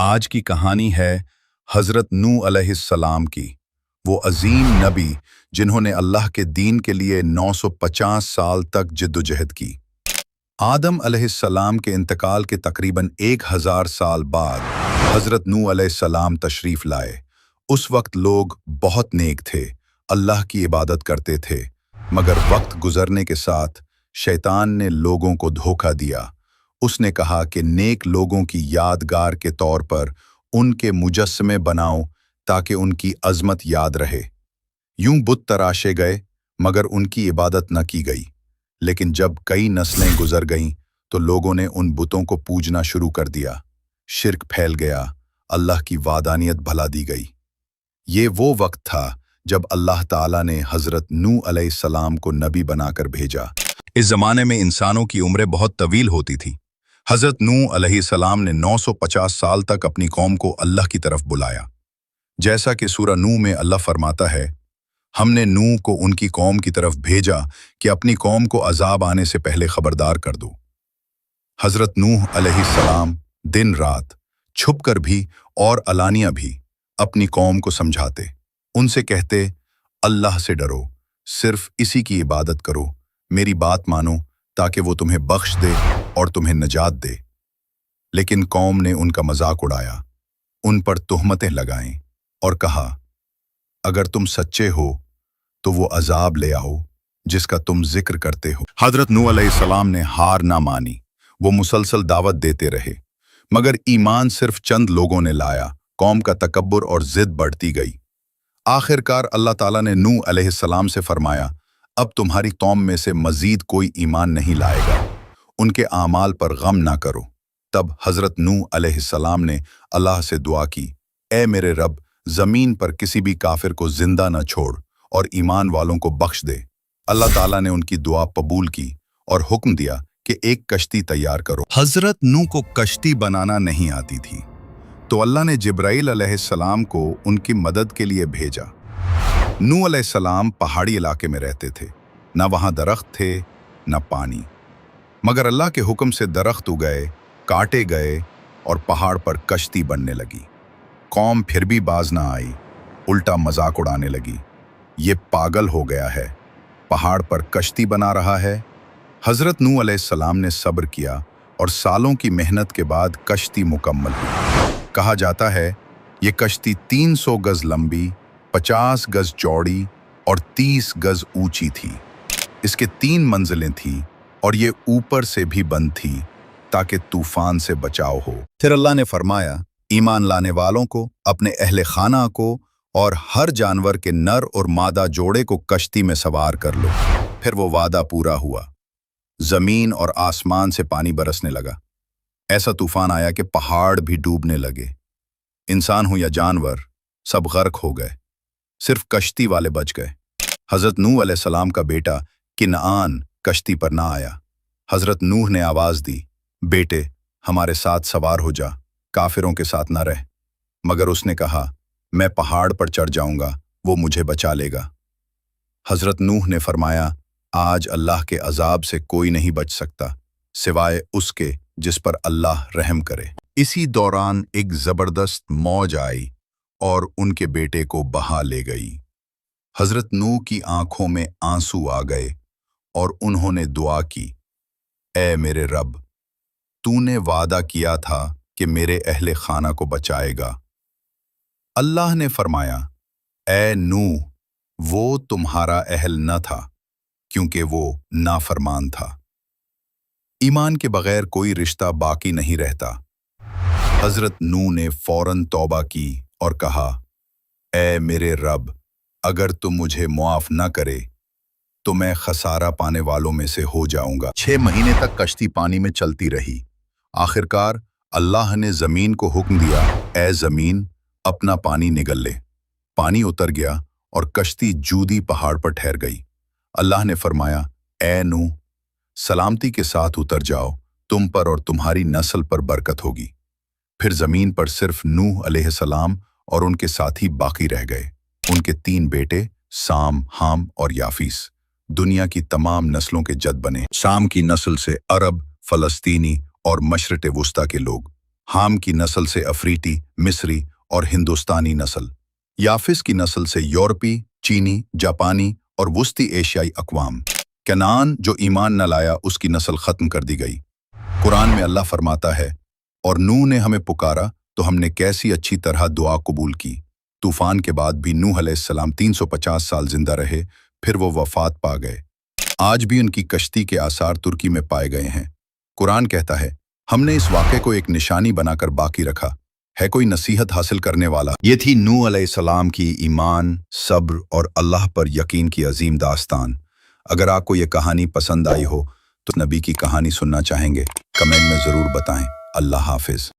आज की कहानी है हज़रत नूह अलैहिस्सलाम की। वो अजीम नबी जिन्होंने अल्लाह के दीन के लिए 950 साल तक जिद्दोजहद की। आदम अलैहिस्सलाम के इंतकाल के तकरीबन 1000 साल बाद हज़रत नूह अलैहिस्सलाम तशरीफ़ लाए। उस वक्त लोग बहुत नेक थे, अल्लाह की इबादत करते थे, मगर वक्त गुजरने के साथ शैतान ने लोगों को धोखा दिया। उसने कहा कि नेक लोगों की यादगार के तौर पर उनके मुजस्समे बनाओ ताकि उनकी अज़मत याद रहे। यूं बुत तराशे गए मगर उनकी इबादत न की गई। लेकिन जब कई नस्लें गुजर गईं तो लोगों ने उन बुतों को पूजना शुरू कर दिया। शिर्क फैल गया, अल्लाह की वादानियत भुला दी गई। ये वो वक्त था जब अल्लाह ताला ने हज़रत नूह अलैहिस्सलाम को नबी बनाकर भेजा। इस ज़माने में इंसानों की उम्रें बहुत तवील होती थी। हज़रत नूह अलैहिस्सलाम ने 950 साल तक अपनी कौम को अल्लाह की तरफ बुलाया। जैसा कि सूरह नूह में अल्लाह फरमाता है, हमने नूह को उनकी कौम की तरफ भेजा कि अपनी कौम को अजाब आने से पहले खबरदार कर दो। हज़रत नूह अलैहिस्सलाम दिन रात छुपकर भी और अलानिया भी अपनी कौम को समझाते। उनसे कहते, अल्लाह से डरो, सिर्फ इसी की इबादत करो, मेरी बात मानो ताकि वो तुम्हें बख्श दे और तुम्हें नजात दे। लेकिन कौम ने उनका मजाक उड़ाया, उन पर तुहमतें लगाएं और कहा, अगर तुम सच्चे हो तो वो अजाब ले आओ जिसका तुम जिक्र करते हो। हज़रत नूह अलैहिस्सलाम ने हार ना मानी। वो मुसलसल दावत देते रहे, मगर ईमान सिर्फ चंद लोगों ने लाया। कौम का तकब्बुर और जिद बढ़ती गई। आखिरकार अल्लाह ताला ने नूह अलैहिस्सलाम से फरमाया, अब तुम्हारी कौम में से मजीद कोई ईमान नहीं लाएगा, उनके आमाल पर गम ना करो। तब हज़रत नूह अलैहिस्सलाम ने अल्लाह से दुआ की, ए मेरे रब, ज़मीन पर किसी भी काफिर को जिंदा न छोड़ और ईमान वालों को बख्श दे। अल्लाह ताला ने उनकी दुआ कबूल की और हुक्म दिया कि एक कश्ती तैयार करो। हज़रत नूह को कश्ती बनाना नहीं आती थी, तो अल्लाह ने जिब्राइल अलैहिस्सलाम को उनकी मदद के लिए भेजा। नूह अलैहिस्सलाम पहाड़ी इलाके में रहते थे, न वहाँ दरख्त थे न पानी, मगर अल्लाह के हुक्म से दरख्त उगए, काटे गए और पहाड़ पर कश्ती बनने लगी। कौम फिर भी बाज ना आई, उल्टा मजाक उड़ाने लगी, ये पागल हो गया है, पहाड़ पर कश्ती बना रहा है। हज़रत नूह अलैहिस्सलाम ने सब्र किया और सालों की मेहनत के बाद कश्ती मुकम्मल हुई। कहा जाता है ये कश्ती 300 गज लंबी, 50 गज चौड़ी और 30 गज ऊंची थी। इसके 3 मंजिलें थीं और ये ऊपर से भी बंद थी ताकि तूफान से बचाव हो। फिर अल्लाह ने फरमाया, ईमान लाने वालों को, अपने अहले खाना को और हर जानवर के नर और मादा जोड़े को कश्ती में सवार कर लो। फिर वो वादा पूरा हुआ। जमीन और आसमान से पानी बरसने लगा। ऐसा तूफान आया कि पहाड़ भी डूबने लगे। इंसान हो या जानवर, सब गर्क हो गए, सिर्फ कश्ती वाले बच गए। हज़रत नूह अलैहिस्सलाम का बेटा किनआन कश्ती पर ना आया। हज़रत नूह ने आवाज़ दी, बेटे हमारे साथ सवार हो जा, काफिरों के साथ ना रह। मगर उसने कहा, मैं पहाड़ पर चढ़ जाऊंगा, वो मुझे बचा लेगा। हज़रत नूह ने फरमाया, आज अल्लाह के अजाब से कोई नहीं बच सकता सिवाय उसके जिस पर अल्लाह रहम करे। इसी दौरान एक ज़बरदस्त मौज आई और उनके बेटे को बहा ले गई। हज़रत नूह की आंखों में आंसू आ गए और उन्होंने दुआ की, ए मेरे रब, तूने वादा किया था कि मेरे अहले खाना को बचाएगा। अल्लाह ने फरमाया, ए नूह, वो तुम्हारा अहल न था क्योंकि वो नाफरमान था। ईमान के बगैर कोई रिश्ता बाकी नहीं रहता। हज़रत नूह ने फौरन तौबा की और कहा, ए मेरे रब, अगर तुम मुझे मुआफ न करे तो मैं खसारा पाने वालों में से हो जाऊंगा। 6 महीने तक कश्ती पानी में चलती रही। आखिरकार अल्लाह ने ज़मीन को हुक्म दिया, ए ज़मीन, अपना पानी निगल ले। पानी उतर गया और कश्ती जूदी पहाड़ पर ठहर गई। अल्लाह ने फरमाया, ए नूह, सलामती के साथ उतर जाओ, तुम पर और तुम्हारी नस्ल पर बरकत होगी। फिर ज़मीन पर सिर्फ नूह अलैहिस्सलाम और उनके साथी बाकी रह गए। उनके 3 बेटे साम, हाम और याफीस दुनिया की तमाम नस्लों के जद बने। साम की नस्ल से अरब, फ़लस्तीनी और मशरिक़ वुस्ता के लोग, हाम की नस्ल से अफरीती, मिस्री और हिंदुस्तानी नस्ल, याफिस की नस्ल से यूरोपी, चीनी, जापानी और वस्ती एशियाई अक़वाम। कनान जो ईमान न लाया उसकी नस्ल खत्म कर दी गई। कुरान में अल्लाह फरमाता है, और नूह ने हमें पुकारा तो हमने कैसी अच्छी तरह दुआ कबूल की। तूफान के बाद भी नूह अलैहिस्सलाम 350 साल जिंदा रहे, फिर वो वफात पा गए। आज भी उनकी कश्ती के आसार तुर्की में पाए गए हैं। कुरान कहता है, हमने इस वाक़े को एक निशानी बनाकर बाकी रखा। है कोई नसीहत हासिल करने वाला? ये थी नूह अलैहिस्सलाम की ईमान, सब्र और अल्लाह पर यकीन की अजीम दास्तान। अगर आपको ये कहानी पसंद आई हो तो नबी की कहानी सुनना चाहेंगे, कमेंट में ज़रूर बताएं। अल्लाह हाफिज़।